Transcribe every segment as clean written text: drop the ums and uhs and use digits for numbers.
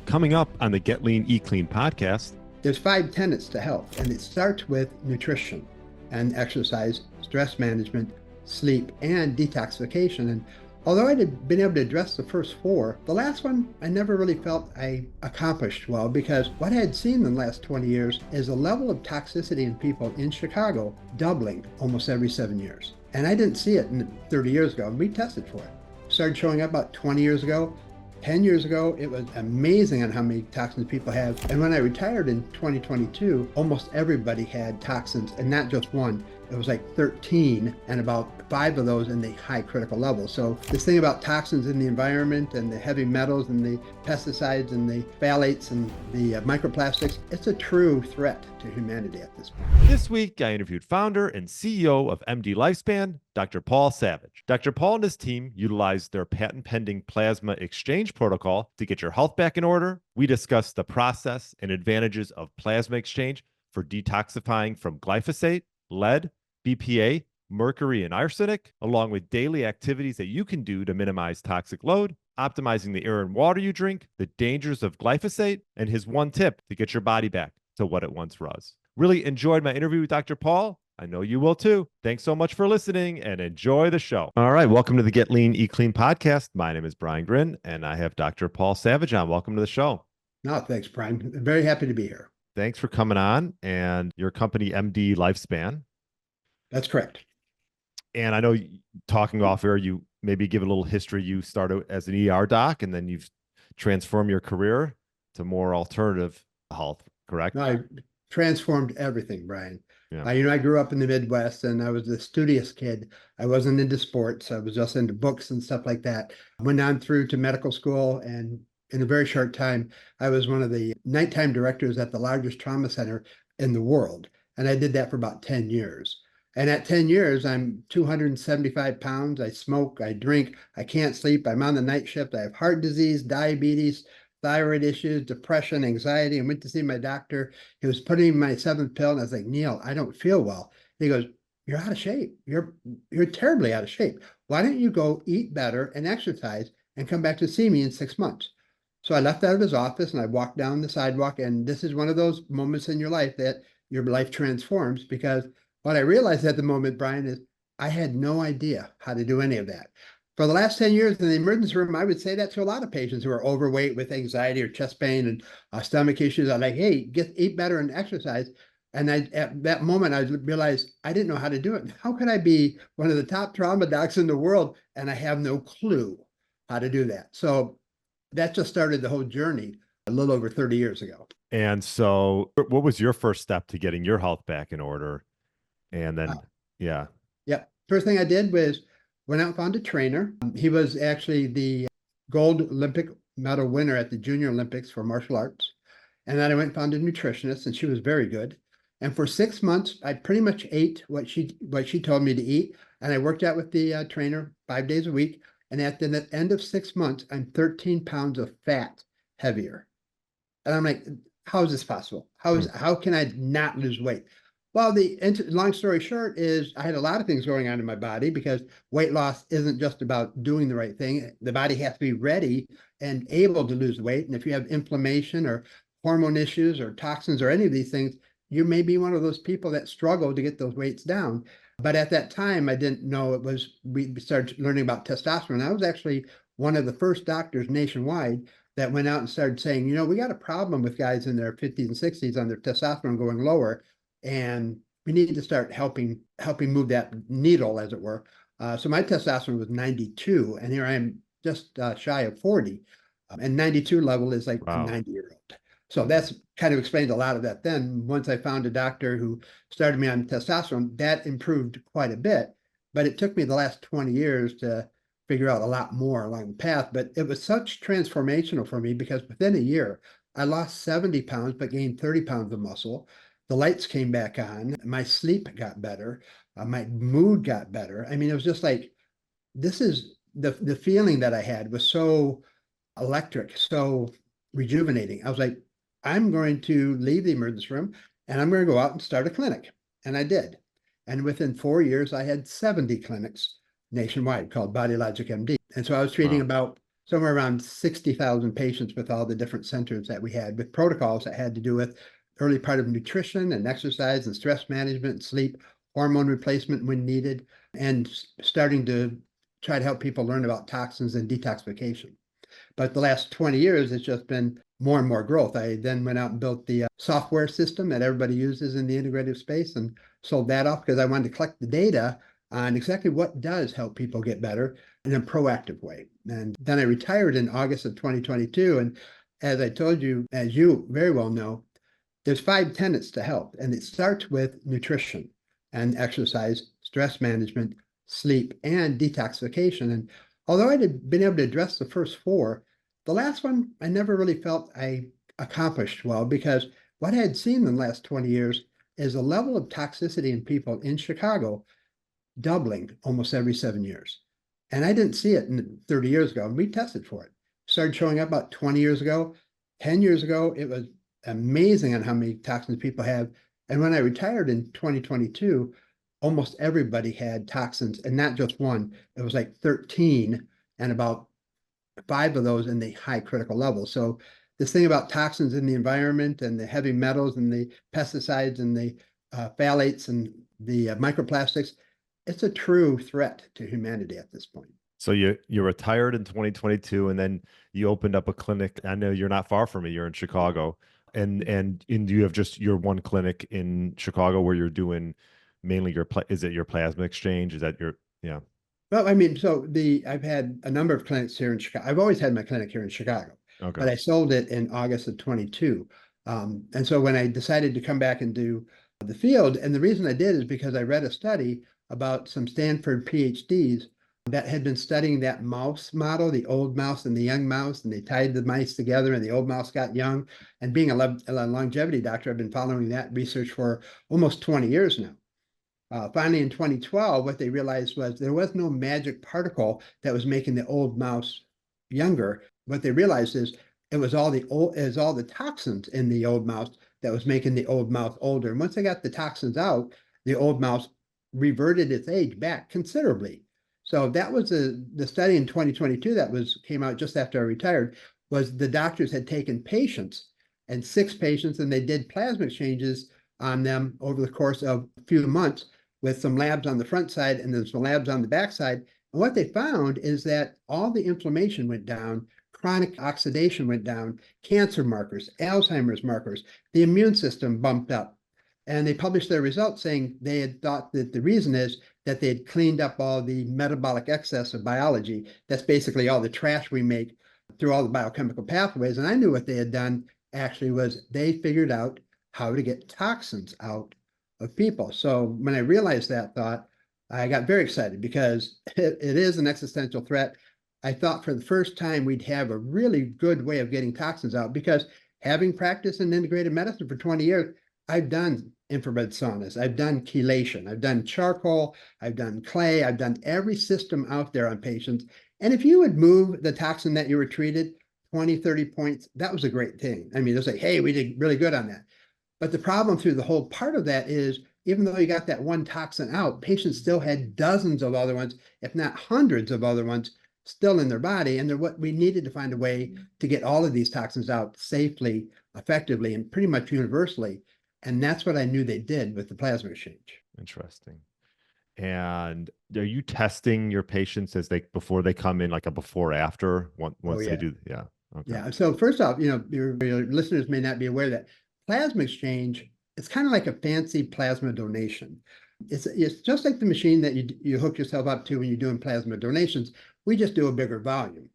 Coming up on the Get Lean, Eat Clean podcast. There's 5 tenets to health, and it starts with nutrition and exercise, stress management, sleep, and detoxification. And although I'd been able to address the first 4, the last one I never really felt I accomplished well, because what I had seen in the last 20 years is a level of toxicity in people in Chicago doubling almost every 7 years. And I didn't see it 30 years ago, and we tested for it. Started showing up about 20 years ago. 10 years ago, it was amazing on how many toxins people have. And when I retired in 2022, almost everybody had toxins, and not just one. It was like 13, and about 5 of those in the high critical level. So this thing about toxins in the environment and the heavy metals and the pesticides and the phthalates and the microplastics, it's a true threat to humanity at this point. This week, I interviewed founder and CEO of MD Lifespan, Dr. Paul Savage. Dr. Paul and his team utilized their patent-pending plasma exchange protocol to get your health back in order. We discussed the process and advantages of plasma exchange for detoxifying from glyphosate, lead, BPA, mercury, and arsenic, along with daily activities that you can do to minimize toxic load, optimizing the air and water you drink, the dangers of glyphosate, and his one tip to get your body back to what it once was. Really enjoyed my interview with Dr. Paul. I know you will too. Thanks so much for listening and enjoy the show. All right. Welcome to the Get Lean, Eat Clean podcast. My name is Brian Gryn, and I have Dr. Paul Savage on. Welcome to the show. No, thanks, Brian. I'm very happy to be here. Thanks for coming on. And your company, MD Lifespan. That's correct. And I know, talking off air, you maybe give a little history. You started as an ER doc, and then you've transformed your career to more alternative health, correct? No, I transformed everything, Brian. Yeah. I grew up in the Midwest, and I was a studious kid. I wasn't into sports. I was just into books and stuff like that. I went on through to medical school, and in a very short time, I was one of the nighttime directors at the largest trauma center in the world. And I did that for about 10 years. And at 10 years, I'm 275 pounds. I smoke, I drink, I can't sleep. I'm on the night shift. I have heart disease, diabetes, thyroid issues, depression, anxiety. I went to see my doctor. He was putting my 7th pill, and I was like, Neil, I don't feel well. He goes, you're out of shape. You're terribly out of shape. Why don't you go eat better and exercise and come back to see me in 6 months? So I left out of his office and I walked down the sidewalk. And this is one of those moments in your life that your life transforms, because what I realized at the moment, Brian, is I had no idea how to do any of that. For the last 10 years in the emergency room, I would say that to a lot of patients who are overweight with anxiety or chest pain and stomach issues. I'm like, hey, eat better and exercise. And at that moment, I realized I didn't know how to do it. How could I be one of the top trauma docs in the world and I have no clue how to do that? So that just started the whole journey a little over 30 years ago. And so what was your first step to getting your health back in order? And then, yeah. First thing I did was went out and found a trainer. He was actually the gold Olympic medal winner at the Junior Olympics for martial arts. And then I went and found a nutritionist, and she was very good. And for 6 months, I pretty much ate what she told me to eat. And I worked out with the trainer 5 days a week. And at the end of 6 months, I'm 13 pounds of fat heavier. And I'm like, how is this possible? How can I not lose weight? Well, the long story short is I had a lot of things going on in my body, because weight loss isn't just about doing the right thing. The body has to be ready and able to lose weight. And if you have inflammation or hormone issues or toxins or any of these things, you may be one of those people that struggle to get those weights down. But at that time, I didn't know we started learning about testosterone. I was actually one of the first doctors nationwide that went out and started saying, we got a problem with guys in their 50s and 60s on their testosterone going lower. And we need to start helping move that needle, as it were. So my testosterone was 92, and here I am just shy of 40. And 92 level is like Wow. a 90-year-old. So that's kind of explained a lot of that. Then once I found a doctor who started me on testosterone, that improved quite a bit. But it took me the last 20 years to figure out a lot more along the path. But it was such transformational for me, because within a year, I lost 70 pounds, but gained 30 pounds of muscle. The lights came back on. My sleep got better. My mood got better. I mean, it was just like, this is the feeling that I had was so electric, so rejuvenating. I was like, I'm going to leave the emergency room and I'm going to go out and start a clinic. And I did. And within 4 years, I had 70 clinics nationwide called Body Logic MD. And so I was treating about somewhere around 60,000 patients with all the different centers that we had, with protocols that had to do with early part of nutrition and exercise and stress management, sleep, hormone replacement when needed, and starting to try to help people learn about toxins and detoxification. But the last 20 years, it's just been more and more growth. I then went out and built the software system that everybody uses in the integrative space and sold that off because I wanted to collect the data on exactly what does help people get better in a proactive way. And then I retired in August of 2022. And as I told you, as you very well know, there's 5 tenets to health, and it starts with nutrition and exercise, stress management, sleep, and detoxification. And although I had been able to address the first 4, the last one I never really felt I accomplished well, because what I had seen in the last 20 years is the level of toxicity in people in Chicago doubling almost every 7 years. And I didn't see it 30 years ago, and we tested for it. Started showing up about 20 years ago. 10 years ago, it was amazing on how many toxins people have. And when I retired in 2022, almost everybody had toxins, and not just one. It was like 13, and about 5 of those in the high critical level. So this thing about toxins in the environment and the heavy metals and the pesticides and the phthalates and the microplastics, it's a true threat to humanity at this point. So you retired in 2022, and then you opened up a clinic. I know you're not far from me. You're in Chicago, and you have just your one clinic in Chicago where you're doing mainly is it your plasma exchange? Is that your yeah? Well, I mean, so I've had a number of clinics here in Chicago. I've always had my clinic here in Chicago, Okay. but I sold it in August of 22. And so when I decided to come back and do the field, and the reason I did is because I read a study about some Stanford PhDs that had been studying that mouse model, the old mouse and the young mouse, and they tied the mice together and the old mouse got young. And being a longevity doctor, I've been following that research for almost 20 years now. Finally, in 2012, what they realized was there was no magic particle that was making the old mouse younger. What they realized is it was all the toxins in the old mouse that was making the old mouse older. And once they got the toxins out, the old mouse reverted its age back considerably. So that was the study in 2022 that came out just after I retired. Was the doctors had taken patients, and 6 patients, and they did plasma exchanges on them over the course of a few months, with some labs on the front side and then some labs on the back side. And what they found is that all the inflammation went down, chronic oxidation went down, cancer markers, Alzheimer's markers, the immune system bumped up. And they published their results saying they had thought that the reason is that they had cleaned up all the metabolic excess of biology. That's basically all the trash we make through all the biochemical pathways. And I knew what they had done actually was they figured out how to get toxins out of people. So when I realized that thought, I got very excited because it is an existential threat. I thought for the first time we'd have a really good way of getting toxins out, because having practiced in integrated medicine for 20 years, I've done infrared saunas, I've done chelation, I've done charcoal, I've done clay, I've done every system out there on patients. And if you would move the toxin that you were treated 20, 30 points, that was a great thing. I mean, they'll say, hey, we did really good on that. But the problem through the whole part of that is, even though you got that one toxin out, patients still had dozens of other ones, if not hundreds of other ones, still in their body. And what we needed to find a way to get all of these toxins out safely, effectively, and pretty much universally. And that's what I knew they did with the plasma exchange. Interesting. And are you testing your patients before they come in, like a before after once they do? Yeah. Okay. Yeah. So first off, your listeners may not be aware that plasma exchange, it's kind of like a fancy plasma donation. It's just like the machine that you hook yourself up to when you're doing plasma donations. We just do a bigger volume.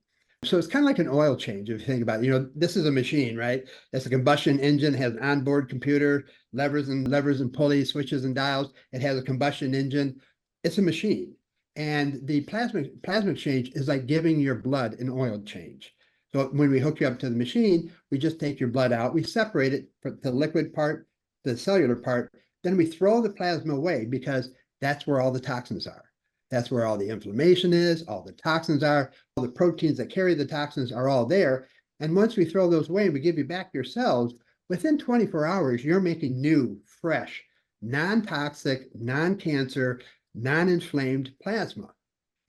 So it's kind of like an oil change if you think about it. This is a machine, right? It's a combustion engine, has an onboard computer, levers and pulleys, switches and dials. It has a combustion engine. It's a machine. And the plasma exchange is like giving your blood an oil change. So when we hook you up to the machine, we just take your blood out, we separate it from the liquid part, the cellular part, then we throw the plasma away, because that's where all the toxins are. That's where all the inflammation is, all the toxins are, all the proteins that carry the toxins are all there. And once we throw those away and we give you back your cells, within 24 hours, you're making new, fresh, non-toxic, non-cancer, non-inflamed plasma.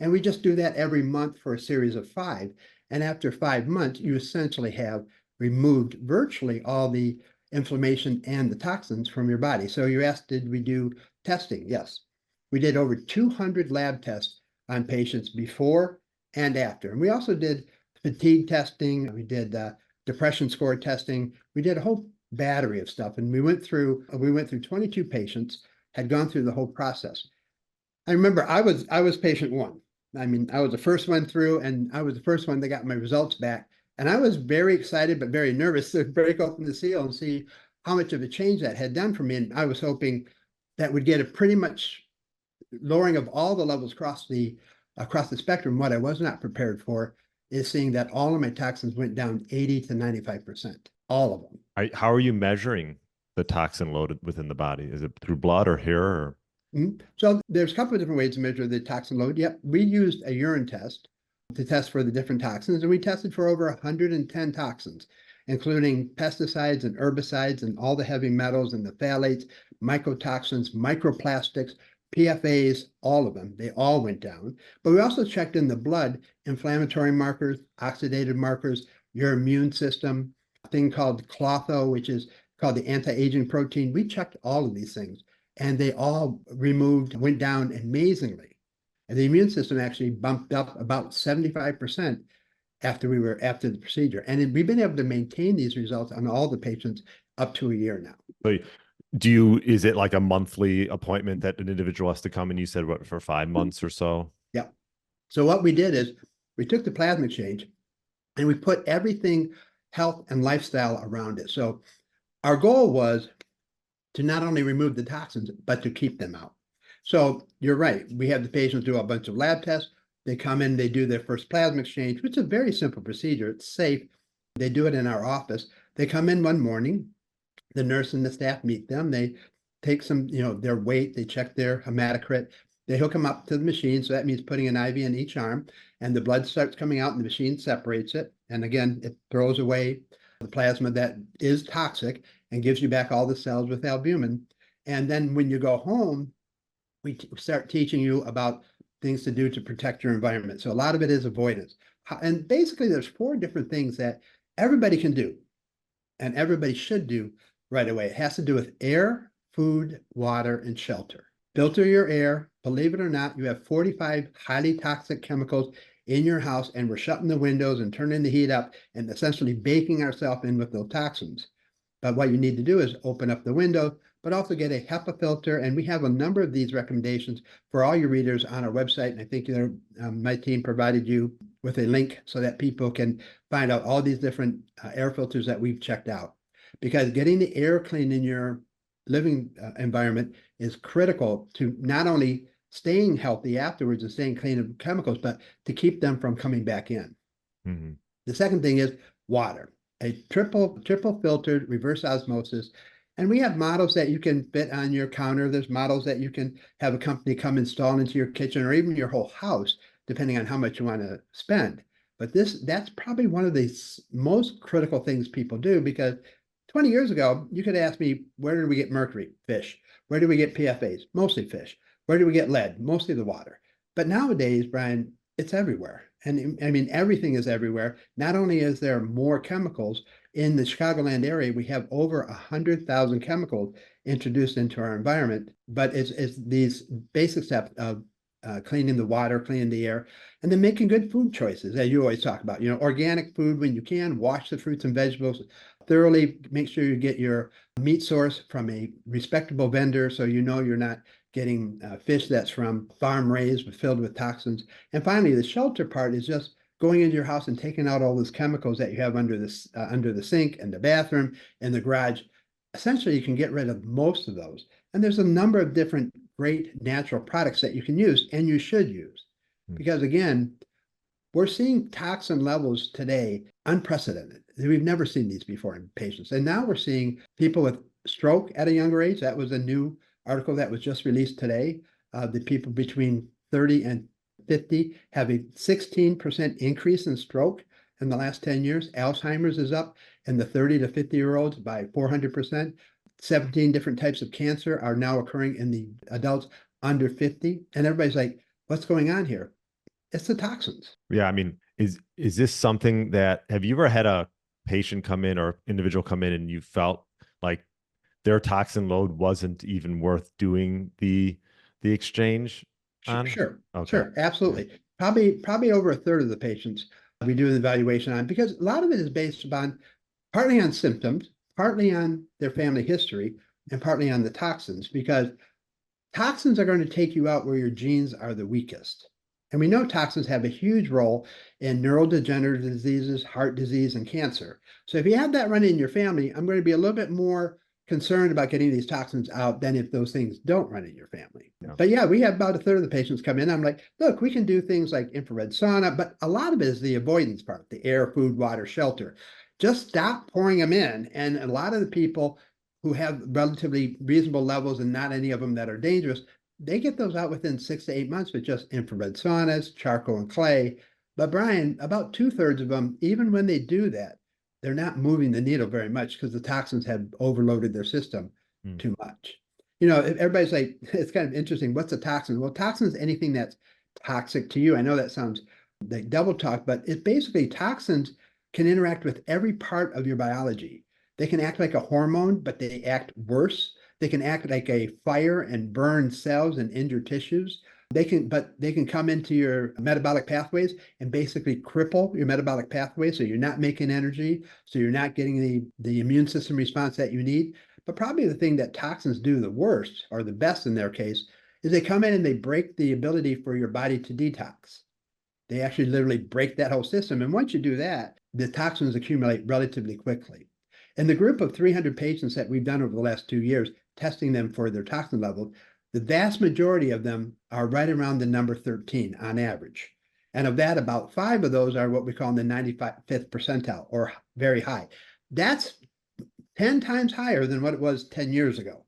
And we just do that every month for a series of 5. And after 5 months, you essentially have removed virtually all the inflammation and the toxins from your body. So you asked, did we do testing? Yes. We did over 200 lab tests on patients before and after. And we also did fatigue testing. We did depression score testing. We did a whole battery of stuff. And we went through 22 patients, had gone through the whole process. I remember I was patient one. I mean, I was the first one through, and I was the first one that got my results back. And I was very excited, but very nervous to break open the seal and see how much of a change that had done for me. And I was hoping that would get a pretty much lowering of all the levels across the spectrum. What I was not prepared for is seeing that all of my toxins went down 80 to 95%, all of them. How are you measuring the toxin load within the body? Is it through blood or hair? Or... So there's a couple of different ways to measure the toxin load. Yep, we used a urine test to test for the different toxins, and we tested for over 110 toxins, including pesticides and herbicides and all the heavy metals and the phthalates, mycotoxins, microplastics, PFAs, all of them. They all went down. But we also checked in the blood inflammatory markers, oxidative markers, your immune system, a thing called clotho, which is called the anti-aging protein. We checked all of these things, and they all went down amazingly. And the immune system actually bumped up about 75% after the procedure. And we've been able to maintain these results on all the patients up to a year now. So is it like a monthly appointment that an individual has to come, and you said what, for 5 months or so? Yeah. So what we did is we took the plasma exchange and we put everything health and lifestyle around it. So our goal was to not only remove the toxins, but to keep them out. So you're right. We have the patients do a bunch of lab tests. They come in, they do their first plasma exchange, which is a very simple procedure. It's safe. They do it in our office. They come in one morning. The nurse and the staff meet them. They take some, their weight. They check their hematocrit. They hook them up to the machine. So that means putting an IV in each arm, and the blood starts coming out and the machine separates it. And again, it throws away the plasma that is toxic and gives you back all the cells with albumin. And then when you go home, we start teaching you about things to do to protect your environment. So a lot of it is avoidance. And basically there's 4 different things that everybody can do and everybody should do right away. It has to do with air, food, water, and shelter. Filter your air. Believe it or not, you have 45 highly toxic chemicals in your house, and we're shutting the windows and turning the heat up and essentially baking ourselves in with those toxins. But what you need to do is open up the window, but also get a HEPA filter. And we have a number of these recommendations for all your readers on our website. And I think my team provided you with a link so that people can find out all these different air filters that we've checked out. Because getting the air clean in your living environment is critical to not only staying healthy afterwards and staying clean of chemicals, but to keep them from coming back in. Mm-hmm. The second thing is water. A triple filtered reverse osmosis. And we have models that you can fit on your counter. There's models that you can have a company come install into your kitchen or even your whole house, depending on how much you want to spend. But that's probably one of the most critical things people do, because 20 years ago, you could ask me, where did we get mercury? Fish. Where do we get PFAs? Mostly fish. Where do we get lead? Mostly the water. But nowadays, Brian, it's everywhere. And I mean, everything is everywhere. Not only is there more chemicals in the Chicagoland area, we have over 100,000 chemicals introduced into our environment, but it's these basic steps of cleaning the water, cleaning the air, and then making good food choices, as you always talk about. Organic food when you can, wash the fruits and vegetables thoroughly, make sure you get your meat source from a respectable vendor so you're not getting fish that's from farm raised filled with toxins. And finally, the shelter part is just going into your house and taking out all those chemicals that you have under the sink and the bathroom and the garage. Essentially, you can get rid of most of those. And there's a number of different great natural products that you can use, and you should use. Because again, we're seeing toxin levels today unprecedented. We've never seen these before in patients. And now we're seeing people with stroke at a younger age. That was a new article that was just released today. The people between 30 and 50 have a 16% increase in stroke in the last 10 years. Alzheimer's is up in the 30 to 50-year-olds by 400%. 17 different types of cancer are now occurring in the adults under 50. And everybody's like, what's going on here? It's the toxins. Yeah, I mean, Is this something that, have you ever had a patient come in or individual come in and you felt like their toxin load wasn't even worth doing the exchange on? Sure, Okay. sure, Yeah. absolutely. Probably over a third of the patients we do an evaluation on because a lot of it is based upon partly on symptoms, partly on their family history, and partly on the toxins because toxins are going to take you out where your genes are the weakest. And we know toxins have a huge role in neurodegenerative diseases, heart disease, and cancer. So if you have that running in your family, I'm going to be a little bit more concerned about getting these toxins out than if those things don't run in your family. Yeah. But yeah, we have about a third of the patients come in. I'm like, look, we can do things like infrared sauna, but a lot of it is the avoidance part, the air, food, water, shelter. Just stop pouring them in. And a lot of the people who have relatively reasonable levels and not any of them that are dangerous, they get those out within 6 to 8 months with just infrared saunas, charcoal and clay. But Brian, about 2/3 of them, even when they do that, they're not moving the needle very much because the toxins have overloaded their system Mm. too much. You know, everybody's like, it's kind of interesting. What's a toxin? Well, toxin is anything that's toxic to you. I know that sounds like double talk, but it's basically toxins can interact with every part of your biology. They can act like a hormone, but they act worse. They can act like a fire and burn cells and injure tissues. But they can come into your metabolic pathways and basically cripple your metabolic pathways. So you're not making energy. So you're not getting the immune system response that you need. But probably the thing that toxins do the worst, or the best in their case, is they come in and they break the ability for your body to detox. They actually literally break that whole system. And once you do that, the toxins accumulate relatively quickly. In the group of 300 patients that we've done over the last 2 years, testing them for their toxin levels, the vast majority of them are right around the number 13 on average. And of that, about 5 of those are what we call in the 95th percentile, or very high. That's 10 times higher than what it was 10 years ago.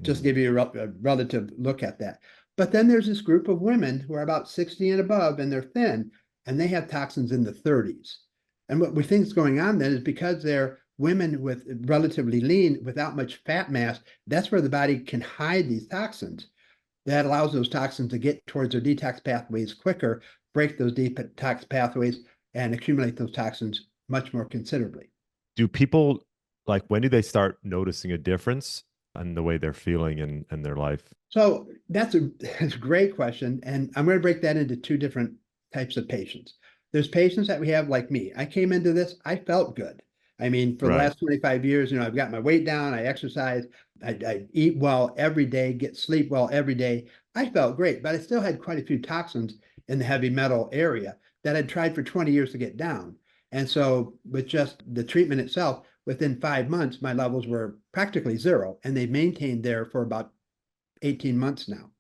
Just to give you a relative look at that. But then there's this group of women who are about 60 and above, and they're thin, and they have toxins in the 30s. And what we think is going on then is because they're women with relatively lean, without much fat mass, that's where the body can hide these toxins. That allows those toxins to get towards their detox pathways quicker, break those detox pathways, and accumulate those toxins much more considerably. Do people, like, when do they start noticing a difference in the way they're feeling and their life? So that's that's a great question. And I'm going to break that into two different types of patients. There's patients that we have like me. I came into this, I felt good. I mean, for the Right. last 25 years, you know, I've got my weight down, I exercise, I eat well every day, get sleep well every day. I felt great, but I still had quite a few toxins in the heavy metal area that I'd tried for 20 years to get down. And so with just the treatment itself, within 5 months, my levels were practically zero, and they maintained there for about 18 months now.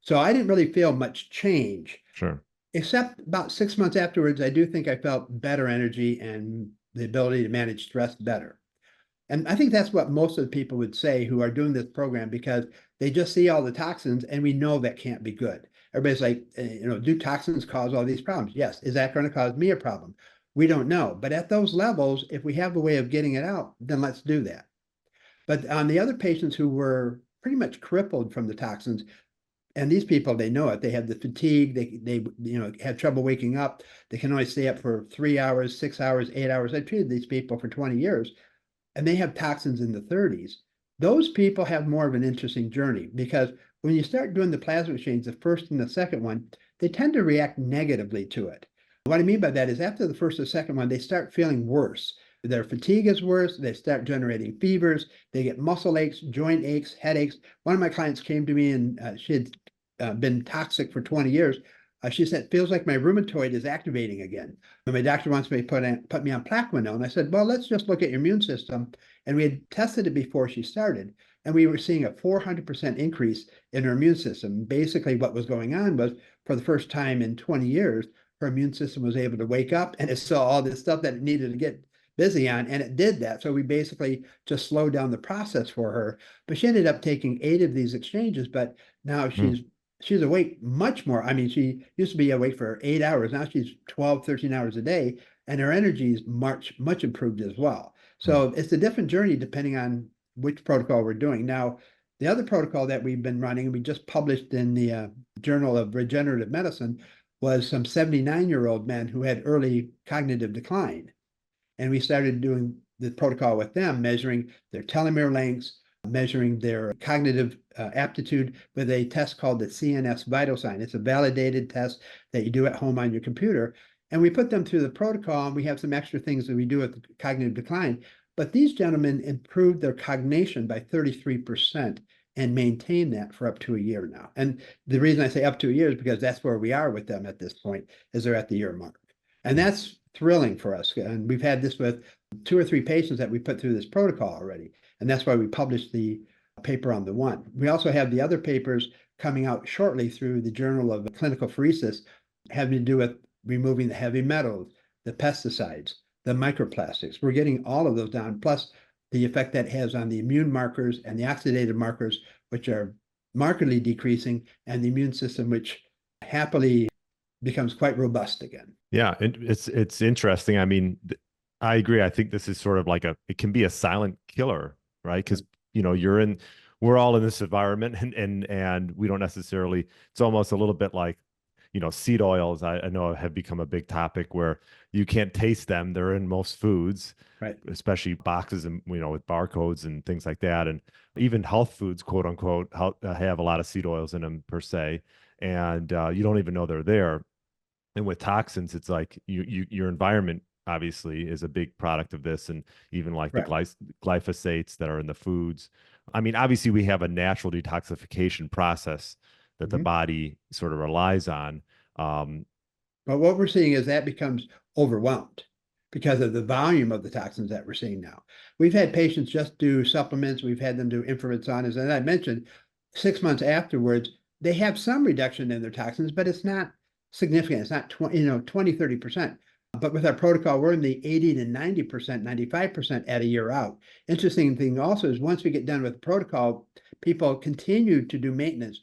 So I didn't really feel much change, Sure. except about 6 months afterwards, I do think I felt better energy and the ability to manage stress better. And I think that's what most of the people would say who are doing this program because they just see all the toxins and we know that can't be good. Everybody's like, you know, do toxins cause all these problems? Yes. Is that going to cause me a problem? We don't know. But at those levels, if we have a way of getting it out, then let's do that. But on the other patients who were pretty much crippled from the toxins, and these people, they know it. They have the fatigue. They have trouble waking up. They can only stay up for 3 hours, 6 hours, 8 hours. I've treated these people for 20 years, and they have toxins in the 30s. Those people have more of an interesting journey because when you start doing the plasma exchange, the first and the second one, they tend to react negatively to it. What I mean by that is after the first or second one, they start feeling worse. Their fatigue is worse. They start generating fevers. They get muscle aches, joint aches, headaches. One of my clients came to me and she had been toxic for 20 years. She said, feels like my rheumatoid is activating again. And my doctor wants me to put me on Plaquenil. And I said, well, let's just look at your immune system. And we had tested it before she started. And we were seeing a 400% increase in her immune system. Basically, what was going on was for the first time in 20 years, her immune system was able to wake up and it saw all this stuff that it needed to get busy on, and it did that. So we basically just slowed down the process for her. But she ended up taking 8 of these exchanges, but now she's awake much more. I mean, she used to be awake for 8 hours. Now she's 12, 13 hours a day, and her energy is much improved as well. So it's a different journey depending on which protocol we're doing. Now, the other protocol that we've been running, we just published in the Journal of Regenerative Medicine, was some 79-year-old men who had early cognitive decline. And we started doing the protocol with them, measuring their telomere lengths, measuring their cognitive aptitude with a test called the CNS vital sign. It's a validated test that you do at home on your computer. And we put them through the protocol, and we have some extra things that we do with cognitive decline. But these gentlemen improved their cognition by 33% and maintain that for up to a year now. And the reason I say up to a year is because that's where we are with them at this point, is they're at the year mark. And that's thrilling for us. And we've had this with 2 or 3 patients that we put through this protocol already. And that's why we published the paper on the one. We also have the other papers coming out shortly through the Journal of Clinical Phoresis, having to do with removing the heavy metals, the pesticides, the microplastics. We're getting all of those down, plus the effect that has on the immune markers and the oxidative markers, which are markedly decreasing, and the immune system, which happily becomes quite robust again. Yeah, and it's interesting. I mean, I agree. I think this is sort of like it can be a silent killer, right? Because we're all in this environment, and we don't necessarily. It's almost a little bit like, seed oils. I know have become a big topic where you can't taste them. They're in most foods, right? Especially boxes and with barcodes and things like that, and even health foods, quote unquote, have a lot of seed oils in them per se, and you don't even know they're there. And with toxins, it's like your environment obviously is a big product of this, and even like right. the glyphosates that are in the foods. I mean, obviously we have a natural detoxification process that the body sort of relies on. But what we're seeing is that becomes overwhelmed because of the volume of the toxins that we're seeing now. We've had patients just do supplements. We've had them do infrared saunas. And I mentioned 6 months afterwards, they have some reduction in their toxins, but it's not significant. It's not 20, 30%. But with our protocol, we're in the 80 to 90%, 95% at a year out. Interesting thing also is once we get done with the protocol, people continue to do maintenance.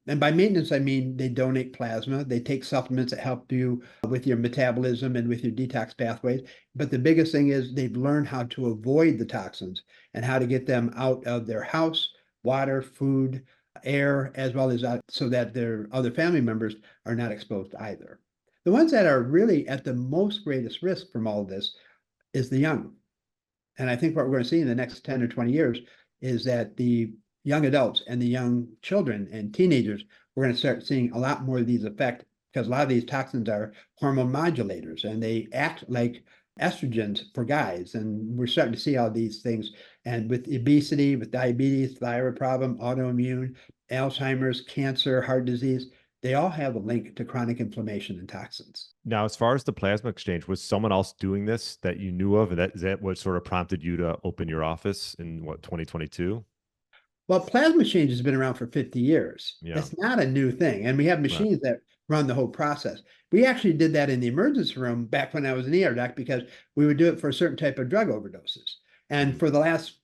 And by maintenance, I mean they donate plasma, they take supplements that help you with your metabolism and with your detox pathways. But the biggest thing is they've learned how to avoid the toxins and how to get them out of their house, water, food, air, as well as out so that their other family members are not exposed either. The ones that are really at the most greatest risk from all of this is the young. And I think what we're going to see in the next 10 or 20 years is that the young adults and the young children and teenagers, we're going to start seeing a lot more of these effects because a lot of these toxins are hormone modulators and they act like estrogens for guys. And we're starting to see all these things. And with obesity, with diabetes, thyroid problem, autoimmune, Alzheimer's, cancer, heart disease, they all have a link to chronic inflammation and toxins. Now, as far as the plasma exchange, was someone else doing this that you knew of? Is that what sort of prompted you to open your office in 2022? Well, plasma exchange has been around for 50 years. Yeah. It's not a new thing. And we have machines that run the whole process. We actually did that in the emergency room back when I was an ER doc because we would do it for a certain type of drug overdoses. And for the last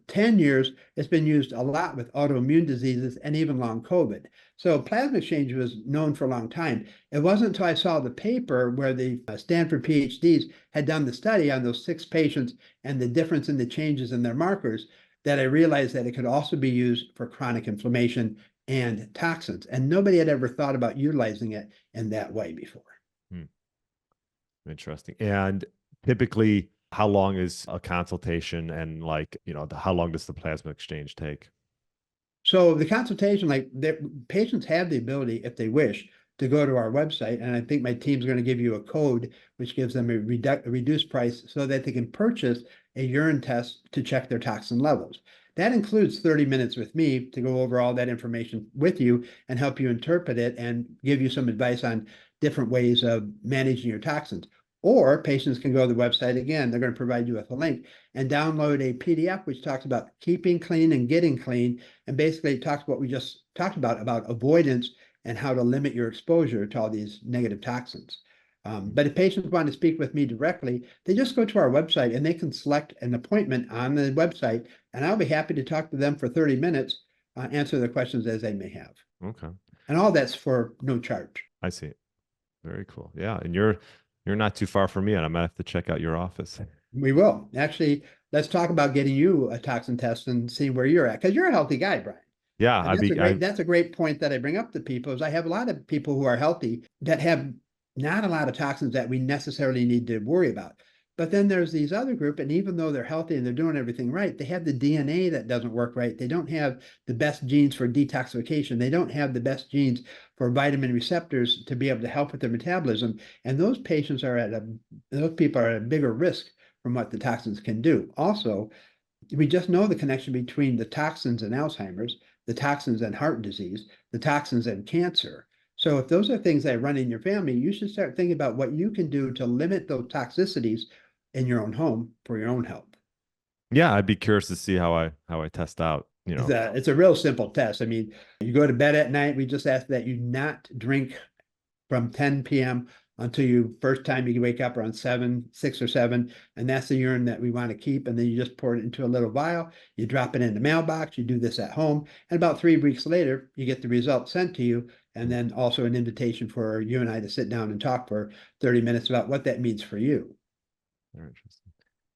10 years, it's been used a lot with autoimmune diseases and even long COVID. So plasma exchange was known for a long time. It wasn't until I saw the paper where the Stanford PhDs had done the study on those 6 patients and the difference in the changes in their markers that I realized that it could also be used for chronic inflammation and toxins. And nobody had ever thought about utilizing it in that way before. Interesting. And typically, how long is a consultation, and how long does the plasma exchange take? So the consultation, patients have the ability, if they wish, to go to our website. And I think my team's going to give you a code, which gives them a reduced price so that they can purchase a urine test to check their toxin levels. That includes 30 minutes with me to go over all that information with you and help you interpret it and give you some advice on different ways of managing your toxins. Or patients can go to the website again. They're going to provide you with a link and download a PDF which talks about keeping clean and getting clean. And basically it talks what we just talked about avoidance and how to limit your exposure to all these negative toxins. But if patients want to speak with me directly, they just go to our website and they can select an appointment on the website, and I'll be happy to talk to them for 30 minutes, answer their questions as they may have. Okay. And all that's for no charge. I see. Very cool. Yeah. And you're not too far from me, and I'm gonna have to check out your office. We will. Actually, let's talk about getting you a toxin test and see where you're at, because you're a healthy guy, Brian. Yeah, And I'd be I that's a great point that I bring up to people is I have a lot of people who are healthy that have not a lot of toxins that we necessarily need to worry about. But then there's these other group, and even though they're healthy and they're doing everything right, they have the DNA that doesn't work right. They don't have the best genes for detoxification. They don't have the best genes for vitamin receptors to be able to help with their metabolism. And those people are at a bigger risk from what the toxins can do. Also, we just know the connection between the toxins and Alzheimer's, the toxins and heart disease, the toxins and cancer. So if those are things that run in your family, you should start thinking about what you can do to limit those toxicities in your own home for your own health. yeah, I'd be curious to see how I test out, you know. It's a real simple test. I mean, you go to bed at night, we just ask that you not drink from 10 p.m. until you first time you wake up around 6 or 7, and that's the urine that we want to keep. And then you just pour it into a little vial, you drop it in the mailbox, you do this at home, and about 3 weeks later, you get the results sent to you, and then also an invitation for you and I to sit down and talk for 30 minutes about what that means for you. Very interesting.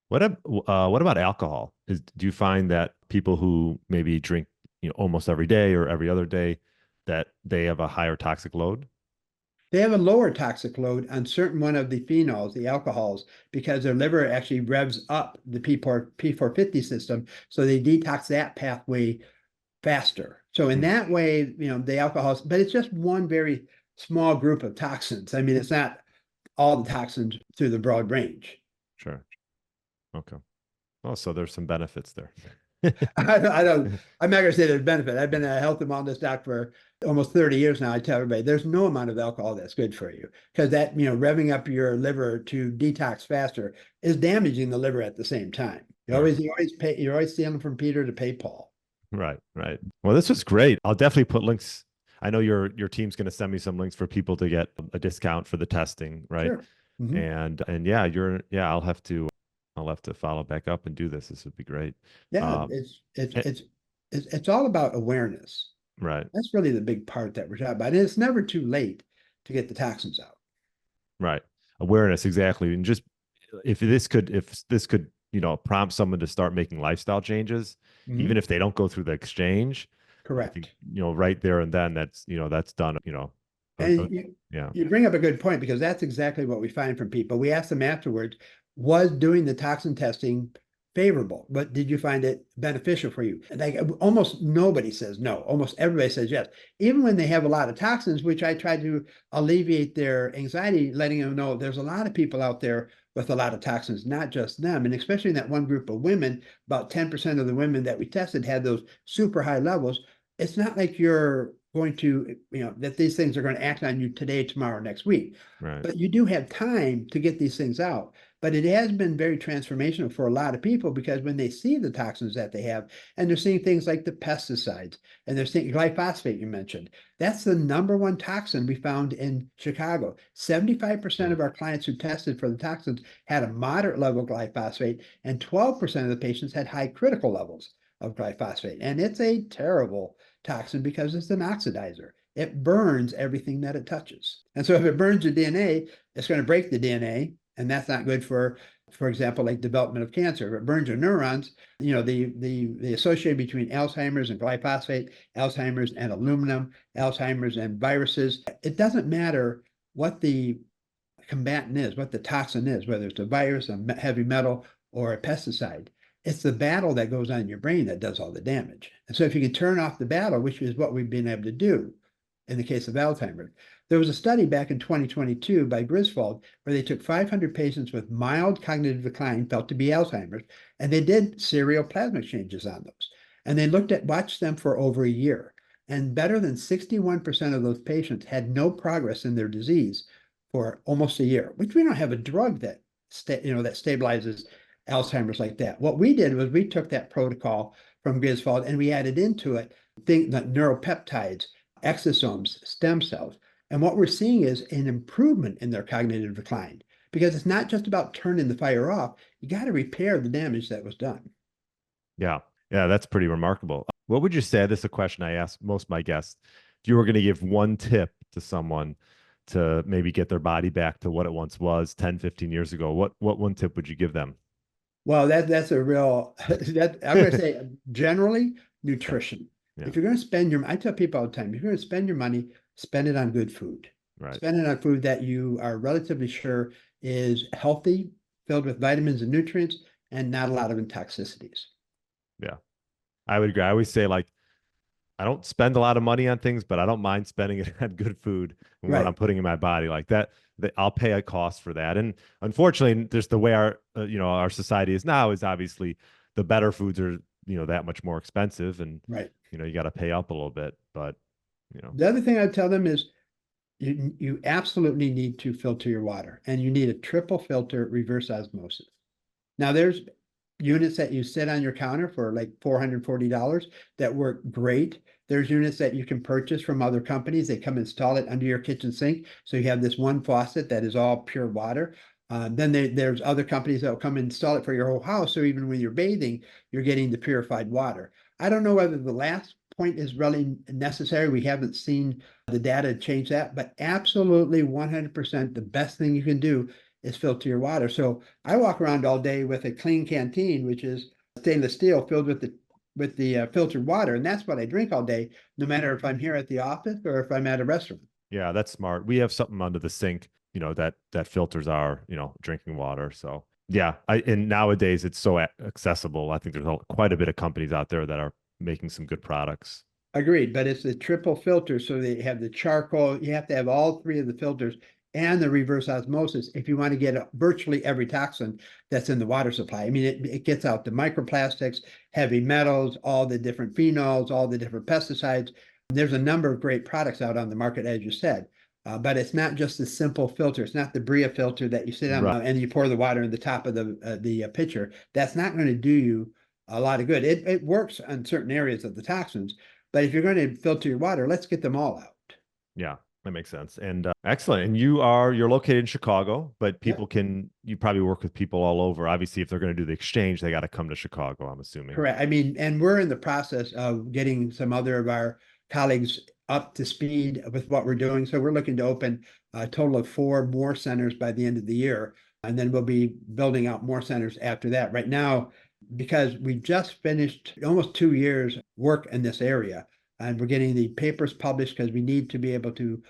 What about alcohol? Do you find that people who maybe drink, almost every day or every other day, that they have a higher toxic load? They have a lower toxic load on certain one of the phenols, the alcohols, because their liver actually revs up the P450 system. So they detox that pathway faster. So in that way, the alcohols, but it's just one very small group of toxins. I mean, it's not all the toxins through the broad range. Sure. Okay. Oh, so there's some benefits there. I don't, I'm not going to say there's benefit. I've been a health and wellness doc for almost 30 years now. I tell everybody there's no amount of alcohol that's good for you because that, revving up your liver to detox faster is damaging the liver at the same time. You're always stealing from Peter to pay Paul. Right, right. Well, this was great. I'll definitely put links. I know your team's going to send me some links for people to get a discount for the testing, right? Sure. Mm-hmm. And I'll have to follow back up and do this. This would be great. Yeah, it's all about awareness. Right, That's really the big part that we're talking about. And it's never too late to get the toxins out. right. Awareness, exactly. And just if this could prompt someone to start making lifestyle changes, even if they don't go through the exchange, I think, Correct. right there and then that's done, And yeah. you bring up a good point because that's exactly what we find from people. We ask them afterwards, was doing the toxin testing favorable? But did you find it beneficial for you? And like almost nobody says no. Almost everybody says yes. Even when they have a lot of toxins, which I try to alleviate their anxiety, letting them know there's a lot of people out there with a lot of toxins, not just them. And especially in that one group of women, about 10% of the women that we tested had those super high levels. It's not like you're going to, that these things are going to act on you today, tomorrow, next week. Right. But you do have time to get these things out. But it has been very transformational for a lot of people because when they see the toxins that they have, and they're seeing things like the pesticides, and they're seeing glyphosate you mentioned, that's the #1 toxin we found in Chicago. 75% of our clients who tested for the toxins had a moderate level of glyphosate, and 12% of the patients had high critical levels of glyphosate. And it's a terrible toxin because it's an oxidizer. It burns everything that it touches. And so if it burns your DNA, it's going to break the DNA. And that's not good for example, like development of cancer. If it burns your neurons, the association between Alzheimer's and glyphosate, Alzheimer's and aluminum, Alzheimer's and viruses, it doesn't matter what the combatant is, what the toxin is, whether it's a virus, a heavy metal, or a pesticide. It's the battle that goes on in your brain that does all the damage. And so if you can turn off the battle, which is what we've been able to do in the case of Alzheimer's, there was a study back in 2022 by Griswold where they took 500 patients with mild cognitive decline felt to be Alzheimer's, and they did serial plasma exchanges on those. And they watched them for over a year. And better than 61% of those patients had no progress in their disease for almost a year, which we don't have a drug that stabilizes Alzheimer's like that. What we did was we took that protocol from Griswold and we added into it things like neuropeptides, exosomes, stem cells. And what we're seeing is an improvement in their cognitive decline because it's not just about turning the fire off. You got to repair the damage that was done. Yeah. Yeah. That's pretty remarkable. What would you say? This is a question I ask most of my guests. If you were going to give one tip to someone to maybe get their body back to what it once was 10, 15 years ago, what one tip would you give them? Well, that's a real, I'm going to say generally nutrition. If you're going to spend I tell people all the time, if you're going to spend your money, spend it on good food. Right. Spend it on food that you are relatively sure is healthy, filled with vitamins and nutrients, and not a lot of toxicities. Yeah, I would agree. I always say, like, I don't spend a lot of money on things, but I don't mind spending it on good food and what I'm putting in my body. Like that I'll pay a cost for that. And unfortunately, just the way our our society is now is obviously the better foods are that much more expensive, and you got to pay up a little bit. But the other thing I tell them is you absolutely need to filter your water, and you need a triple filter reverse osmosis. Now there's units that you sit on your counter for like $440 that work great. There's units that you can purchase from other companies. They come install it under your kitchen sink. So you have this one faucet that is all pure water. Then there's other companies that will come install it for your whole house. So even when you're bathing, you're getting the purified water. I don't know whether the last point is really necessary. We haven't seen the data change that, but absolutely 100% the best thing you can do is filter your water. So I walk around all day with a clean canteen, which is stainless steel filled with the filtered water, and that's what I drink all day, no matter if I'm here at the office or if I'm at a restaurant. Yeah, that's smart. We have something under the sink, that filters our drinking water. So yeah, and nowadays it's so accessible. I think there's quite a bit of companies out there that are making some good products. Agreed, but it's a triple filter, so they have the charcoal. You have to have all three of the filters and the reverse osmosis if you want to get virtually every toxin that's in the water supply. I mean, it gets out the microplastics, heavy metals, all the different phenols, all the different pesticides. There's a number of great products out on the market, as you said, but it's not just a simple filter. It's not the Bria filter that you sit on and you pour the water in the top of the pitcher. That's not going to do you a lot of good. It works on certain areas of the toxins, but if you're going to filter your water, let's get them all out. Yeah. That makes sense. And excellent. And you're located in Chicago, but you probably work with people all over. Obviously, if they're going to do the exchange, they got to come to Chicago, I'm assuming. Correct. I mean, and we're in the process of getting some other of our colleagues up to speed with what we're doing. So we're looking to open a total of 4 more centers by the end of the year. And then we'll be building out more centers after that. Right now, because we just finished almost 2 years work in this area, and we're getting the papers published because we need to be able to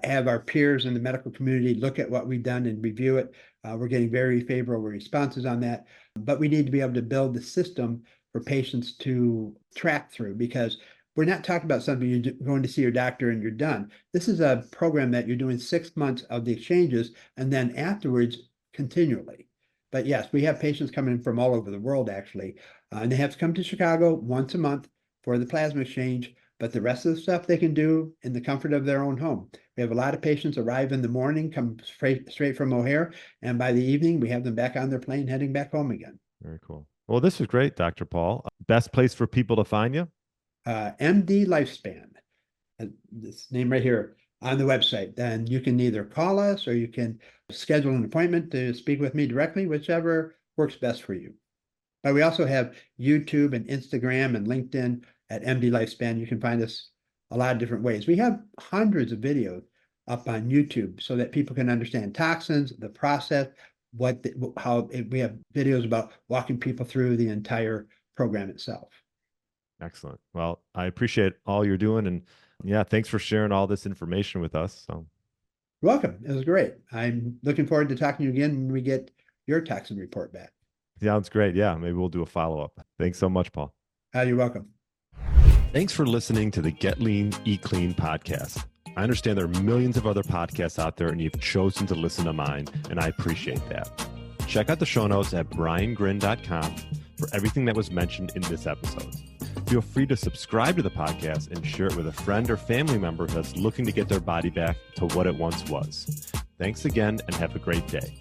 have our peers in the medical community look at what we've done and review it. We're getting very favorable responses on that, but we need to be able to build the system for patients to track through, because we're not talking about something you're going to see your doctor and you're done. This is a program that you're doing 6 months of the exchanges and then afterwards continually. But yes, we have patients coming from all over the world, actually, and they have to come to Chicago once a month for the plasma exchange. But the rest of the stuff they can do in the comfort of their own home. We have a lot of patients arrive in the morning, come straight from O'Hare, and by the evening, we have them back on their plane heading back home again. Very cool. Well, this was great, Dr. Paul. Best place for people to find you? MD Lifespan, this name right here on the website. Then you can either call us or you can schedule an appointment to speak with me directly, whichever works best for you. But we also have YouTube and Instagram and LinkedIn at MD Lifespan. You can find us a lot of different ways. We have hundreds of videos up on YouTube so that people can understand toxins, the process, we have videos about walking people through the entire program itself. Excellent. Well, I appreciate all you're doing, and yeah, thanks for sharing all this information with us. So, you're welcome. It was great. I'm looking forward to talking to you again when we get your toxin report back. Sounds great. Yeah, maybe we'll do a follow-up. Thanks so much, Paul. You're welcome. Thanks for listening to the Get Lean, Eat Clean podcast. I understand there are millions of other podcasts out there, and you've chosen to listen to mine, and I appreciate that. Check out the show notes at briangryn.com for everything that was mentioned in this episode. Feel free to subscribe to the podcast and share it with a friend or family member that's looking to get their body back to what it once was. Thanks again, and have a great day.